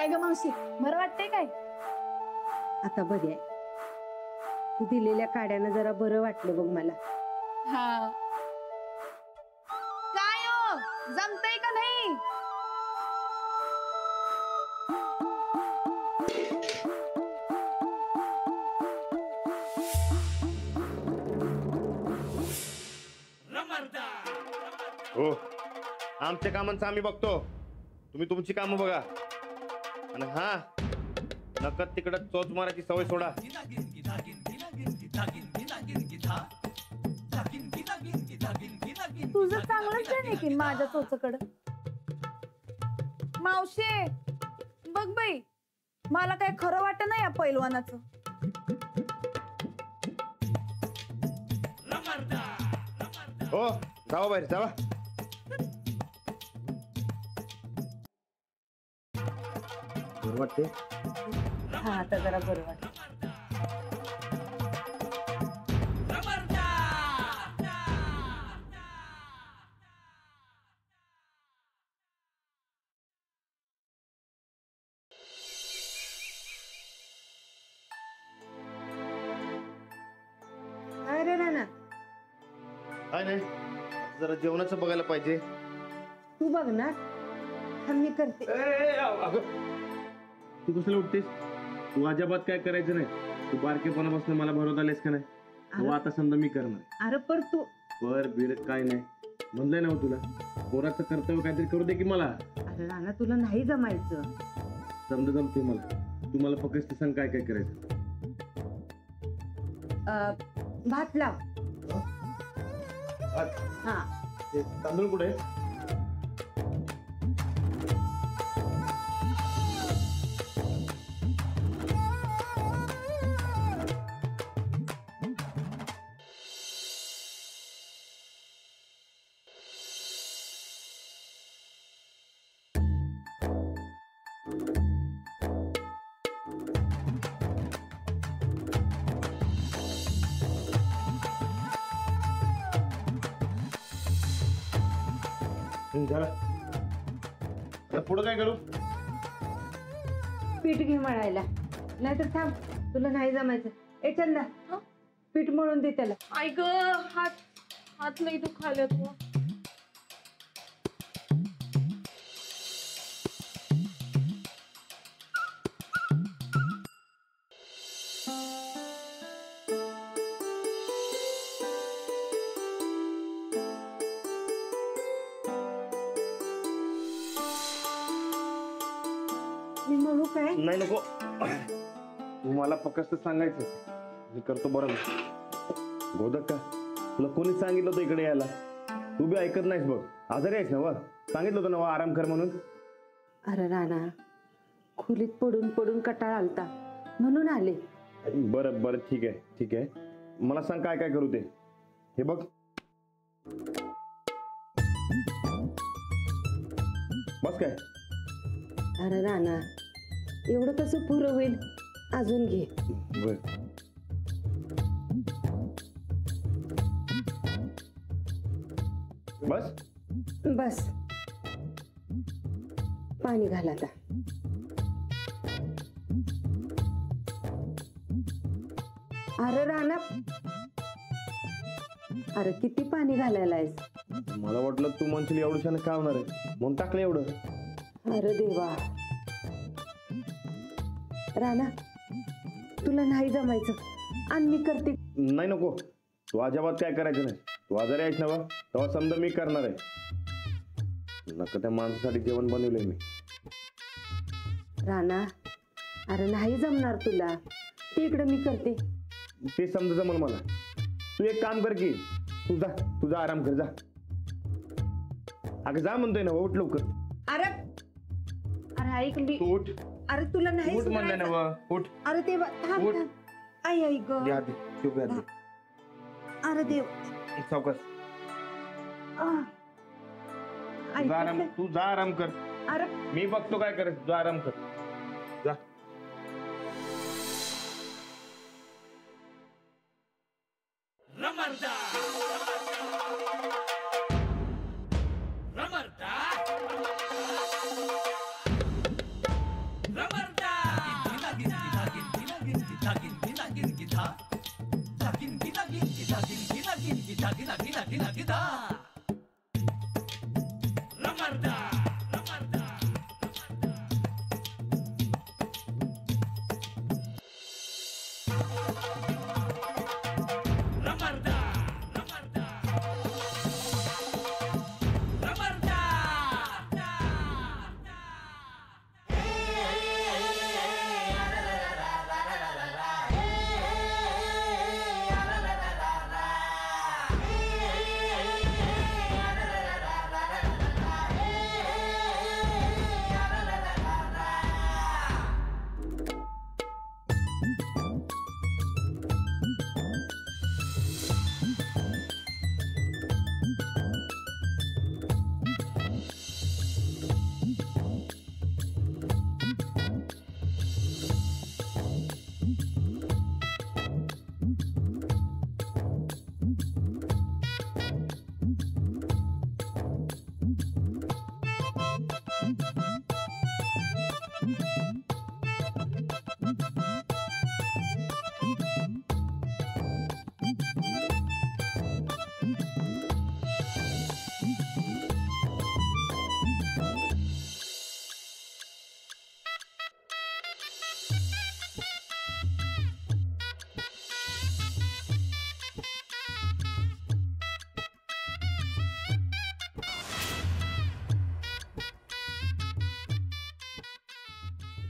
काय ग मावशी, बरं वाटतंय काय? आता बरी आहे. तू दिलेल्या काड्यानं जरा बरं वाटलं बघ मला. हा काय हो, जमतंय का नाही? हो, आमच्या कामांचं आम्ही बघतो, तुम्ही तुमची कामं बघा. आणि हा, नकद तिकडं चोच मारायची सवय सोडा. तुझं चांगलंच आहे की माझ्या चोचकडं. मावशी बघ बाई, मला काय खरं वाटत नाही या पैलवानाचं. हो, जावा बाहेर जावा. बरं वाटते? हा, आता जरा बरं वाटलं. अरे नाना, काय नाही, जरा जेवणाचं बघायला पाहिजे. तू बघ ना, मी करते. तू कशाला उठतेस? तू अजिबात काय करायचं नाही. तू बारकेपणापासून मला भरवत आलेस का नाही? तू आता समजा मी करणार. अरे पर तू बर बीर काय नाही म्हणलंय ना तुला, पोराचं कर्तव्य काहीतरी करू दे की मला. अरे नाना, तुला नाही जमायचं. समजा जमते मला. तू मला फक्त सांग काय काय करायचं. भात लाव. हा, ते तांदूळ कुठे? झालं. पुढं काय करू? पीठ घे मळायला. नाहीतर थांब, तुला नाही जमायचं. ए चंदा, पीठ मळून दे त्याला. आई ग, हात लई दुखायला तू. मी म्हणू काय? नाही नको, तू मला फक्त सांगायचं, मी करतो. बरं गोदक का तुला कोणी सांगितलं होतं इकडे यायला? तू बी ऐकत नाहीस बघ. आजारी आहेस ना? वा सांगितलं होतं ना वा आराम कर म्हणून. अरे राणा, खोलीत पडून पडून कटाळा आलता म्हणून आले. बरं बरं, ठीक आहे ठीक आहे. मला सांग काय काय करू ते. हे बघ, बस काय. अरे राणा, एवढं कसं पुरं होईल? अजून घे. बर, बस बस. पाणी घाल आता. अरे राणा, अरे किती पाणी घालायला आहेस? मला वाटलं तू म्हणशील एवढ्याने काय होणार आहे म्हणून टाकलं एवढं. अरे देवा. राणा, तुला नाही जमायचं आणि मी करते. नाही नको, तू अजिबात काय करायचं नाही. तू आजारी आहेस ना? तेव्हा समजा मी करणार आहे. नका त्या माणसासाठी जेवण बनवलंय मी. राणा, अरे नाही जमणार तुला. ते इकडं मी करते. ते समजा जमल मला. तू एक काम कर की, तू जा, तुझा आराम कर जा. अगं जा म्हणतोय ना, उठ लवकर. अरे अरे ऐक मी. तू उठ. अरे तुला नाही उठ म्हणलं ना, उठ. अरे देवा, थांब उठ. थांब. आई आई ग. दे हात, शिव हात दे. अरे देव. सावकाश. आई, तू जा आराम कर. अरे मी बघतो काय करायचं. तू आराम कर जा.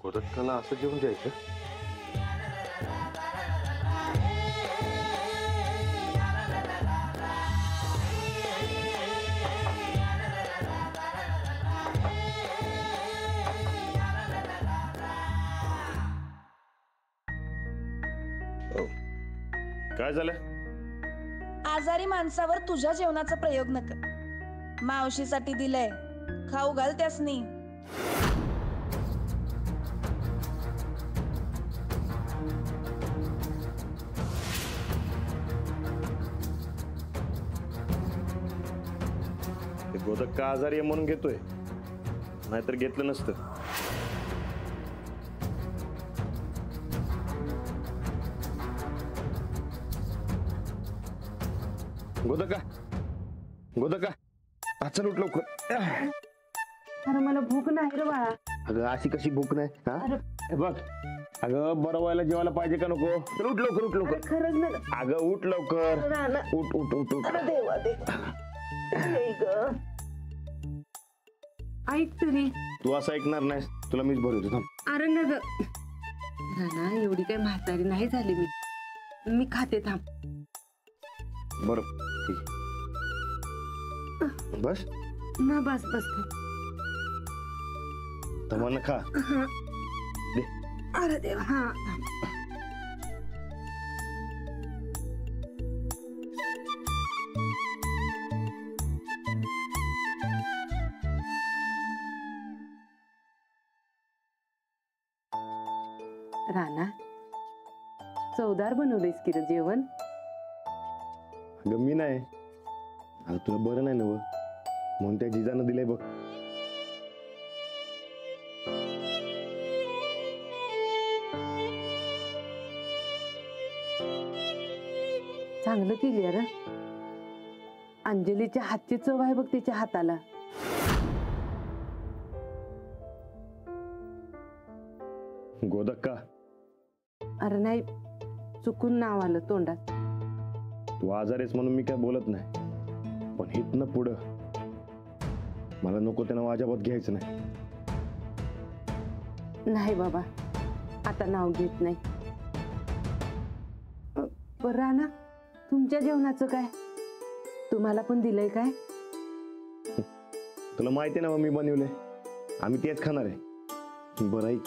गोदक्काला असं जेवण द्यायचं? काय झालं? आजारी माणसावर तुझ्या जेवणाचा प्रयोग नका. मावशीसाठी दिलंय, खाऊ घाल त्यासनी. गोदक्का आजारी आहे म्हणून घेतोय, नाहीतर घेतलं नसतं. गोदक्का, गोदक्का, चल उठ लवकर. अरे मला भूक नाही रे बाळा. अगं अशी कशी भूक नाही? हा अरे हे बघ, अगं बरं व्हायला जेवायला पाहिजे का नको? चल उठ लवकर, उठ अरे लवकर. खरंच नाही. अगं उठ लवकर, राणा, उठ उठ उठ उठ. अरे देवा देवा. नाही ग. ऐक तरी. तू असं ऐकणार नाहीस, तुला मीच भरवतो. थांब. अरे न ग राणा, एवढी काही म्हातारी नाही झाली मी. मी खाते, थांब. बरं ठीक आहे. बस ना बस बस थांब. तमानं खा. हा. दे. अरे देवा. हा थांब. राणा, चवदार बनवलेस की रे जेवण. अगं मी नाही, अगं तुला बरं नाही नव, म्हणून त्या जिजानं दिलंय बघ. चांगलं केली रे. अंजलीच्या हातची चव आहे बघ तिच्या हाताला. गोदक्का, अरे नाही, चुकून नाव आलं तोंडात. तू आजारी आहेस म्हणून मी काय बोलत नाही, पण इथनं पुढं मला नको त्यांना वाजाबात घ्यायचं नाही. नाही बाबा, आता नाव घेत नाही. बरं राणा, तुमच्या जेवणाचं काय? तुम्हाला पण दिलंय काय? तुला माहिती आहे ना मी बनवलंय, आम्ही तेच खाणार आहे. बरं ऐक,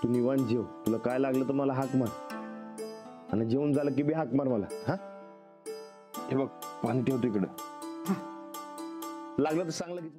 तू निवांत जेव. तुला काय लागलं तर मला हाक मार, आणि जेवण झालं की बी हाक मार मला. हा हे बघ, पाणी ठेवतो इकडं, लागलं तर चांगलं घे.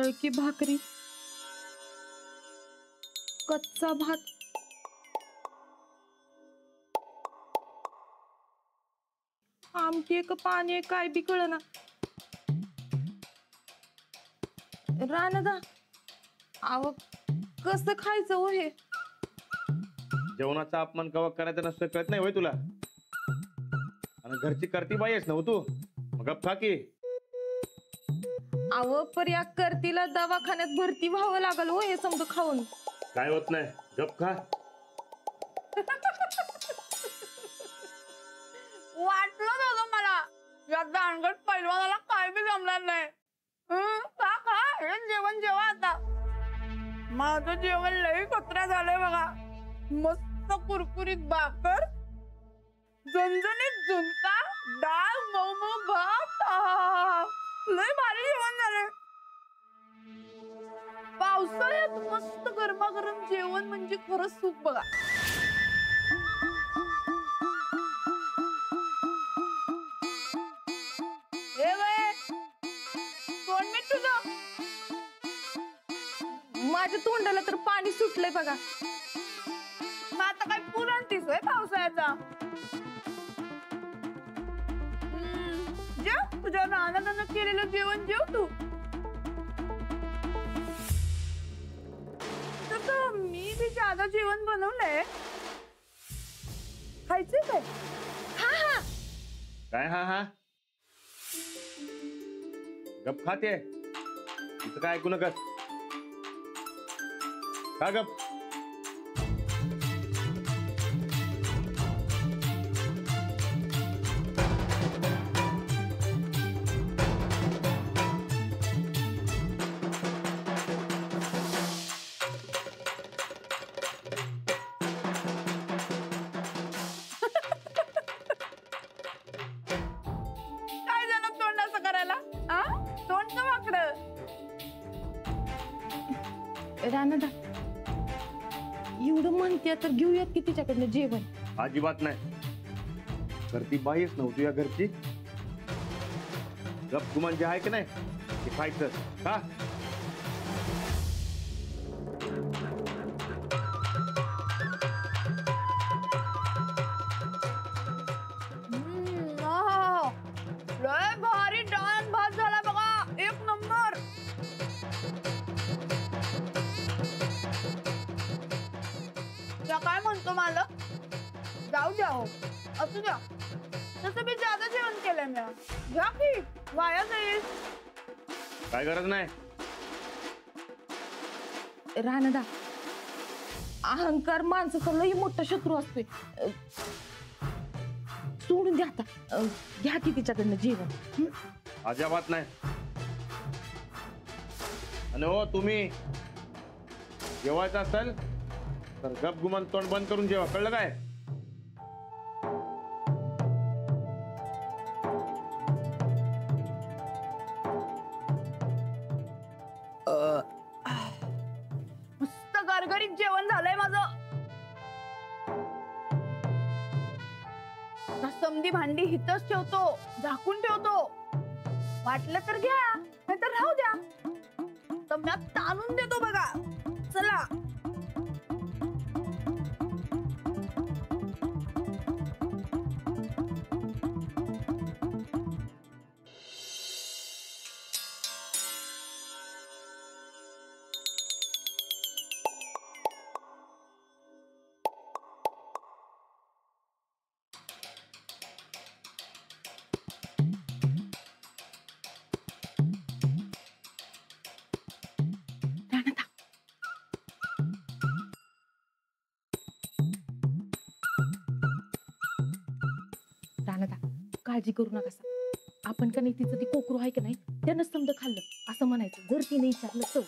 दळकी भाकरी, कच्चा भात, आमटी एक पाणी एक काय बी कळना. रानदा अहो कसं खायचं हो हे? जेवणाचा अपमान कवा करायचा नसतं कळत नाही होय तुला? आणि घरची करती बाई आहेस ना हो तू, मग गप्प खा की. अहो पर या करतीला दवाखान्यात भरती व्हावं लागल हो हे समजा खाऊन. काय होत नाही, गप्प खा. वाटलं नव्हतं मला या दांडगट पैलवानाला काय बी जमणार नाही. खा खा हे जेवण जेवा आता. माझं जेवण लई कचरा झालंय बघा. मस्त कुरकुरीत भाकर, झणझणीत झुणका, डाळ, मऊ मऊ भात. आहा. लई भारी जेवण झालंय. पावसाळ्यात मस्त गरमागरम जेवण म्हणजे खरंच सुख बघा. माझ्या तोंडाला तर पाणी सुटलंय बघा. मग आता काय पुरण दिसतोय पावसाळ्याचा? जेव तुझ्या नानानं केलेलं जेवण जेव तू. तसं मी बी ज्यादा जेवण बनवलंय. खायचंय काय? हा हा काय हा हा? गप खाते तिचं काय ऐकू नका. का गप? काय झालं तोंड असं करायला? तोंड का वाकडं? रानदा एवढं म्हणते तर घेऊयात की तिच्याकडनं जेवण. अजिबात नाही. घरती बाई आहेस ना हो तू या घरची. गप गुमान जे आहे की नाही ते खायचं. का लय भारी डाळ भात झाला बघा. एक नंबर. त्या काय म्हणतो मालक? जाऊ द्या हो, असू द्या. तसं मी ज्यादा जेवण केलंय मी. घ्या की वाया जाईल. काय गरज नाही. रानदा अहंकार माणसाचा लई मोठा शत्रू असतोय. सोडून द्या आता. घ्या की तिच्याकडनं जेवण. अजिबात नाही. आणि हो तुम्ही जेवायचं असेल तर गप गुमान तोंड बंद करून जेवा. कळलं काय? मस्त गरगरीत जेवण झालंय माझं. समधी भांडी हितच ठेवतो, झाकून ठेवतो. वाटलं तर घ्या नाहीतर राहू द्या. तम्यात ताणून देतो बघा. चला. रानदा काळजी करू नका. आपण का नाही तिचं ती कोकरू आहे की नाही त्यानं समजा खाल्लं असं म्हणायचं. जर तिने विचारलं तर.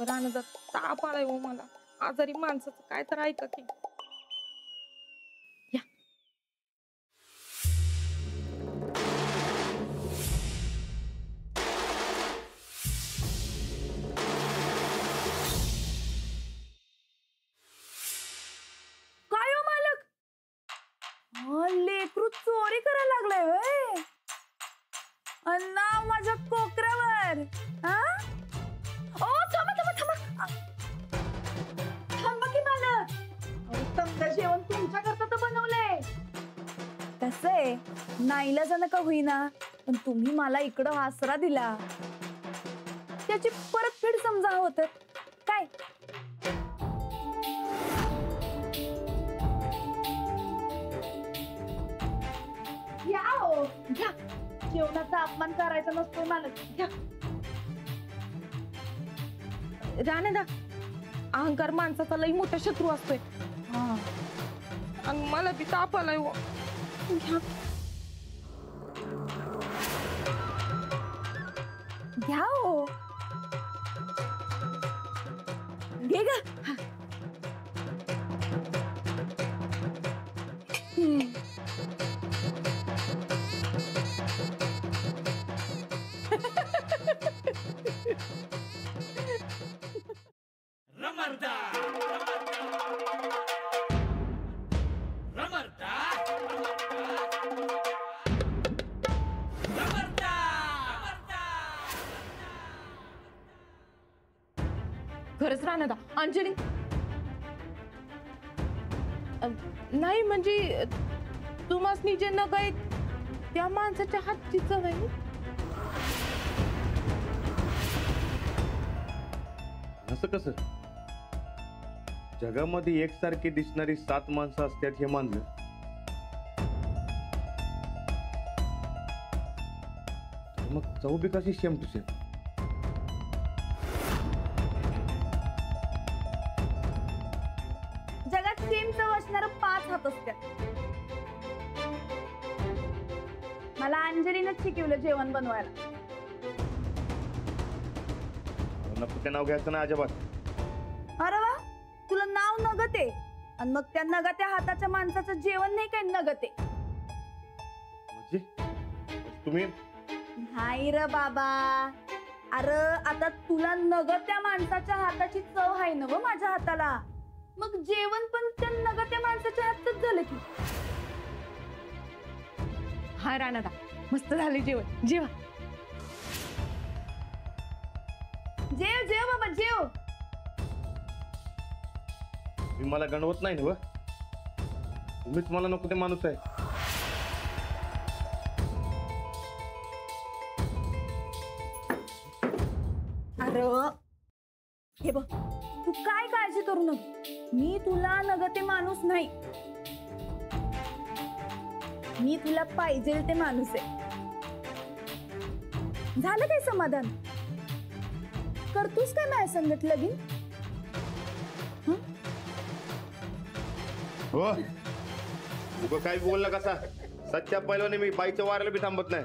रानदा ताप आलाय हो मला. आजारी माणसाचं काय तर ऐका की. या काय हो मालक? लेकरू चोरी करायला लागलाय व्हय? आणि नाव माझ्या कोकऱ्यावर. हा? ओ थांबा थांबा थांबा, थांबा की मालक. समजा जेवण तुमच्याकरता तर बनवलंय. कसं आहे, नाईलाजानं का होईना, पण तुम्ही मला इकडं आसरा दिला, त्याची परतफेड समजा होत काय. घ्या हो, घ्या. जेवणाचा अपमान करायचा नसतो मालक, घ्या. राणेदा, अहंकार माणसाचा लई मोठा शत्रू असतोय. आणि मला बी ताप आलाय हो. घ्या हो, घे ग. खरंच राणेदा. अंजली नाही म्हणजे तुम्हाला जे नग आहेत त्या माणसाच्या हातची चव आहे. असं कसं? जगामध्ये एकसारखी दिसणारी 7 माणसं असतात हे मानलं, तर मग चव बी कशी सेम टू सेम? जगात सेम चव असणार 5 हात असतात. मला अंजलीनंच शिकवलं जेवण बनवायला. नको ते नाव घ्यायचं ना अजिबात. अरे वा, तुला नाव नगते आणि मग त्या नगत्या हाताच्या माणसाचं जेवण नाही काय नगते. म्हणजे तुम्ही नाही र बाबा, अरे आता तुला नगत्या माणसाच्या हाताची चव आहे ना व माझ्या हाताला, मग जेवण पण त्या नगत्या माणसाच्या हातच झालं की. हा राणेदा, मस्त झाले जेवण. जेवा. जेव जेव बाबा जेव. तुम्ही मला गणवत नाही ना व? तुम्हीच मला नको ते माणूस आहे. अरे हे बघ, तू काय काळजी करू नको, मी तुला नगते माणूस नाही, मी तुला पाहिजे ते माणूस आहे. झालं काय समाधान? करतोस काय माझ्या संगत लगीन? हो, उगं काय बोलला कसा? सच्चा पहिलवान मी बाईच्या वाऱ्याला बी थांबत नाही.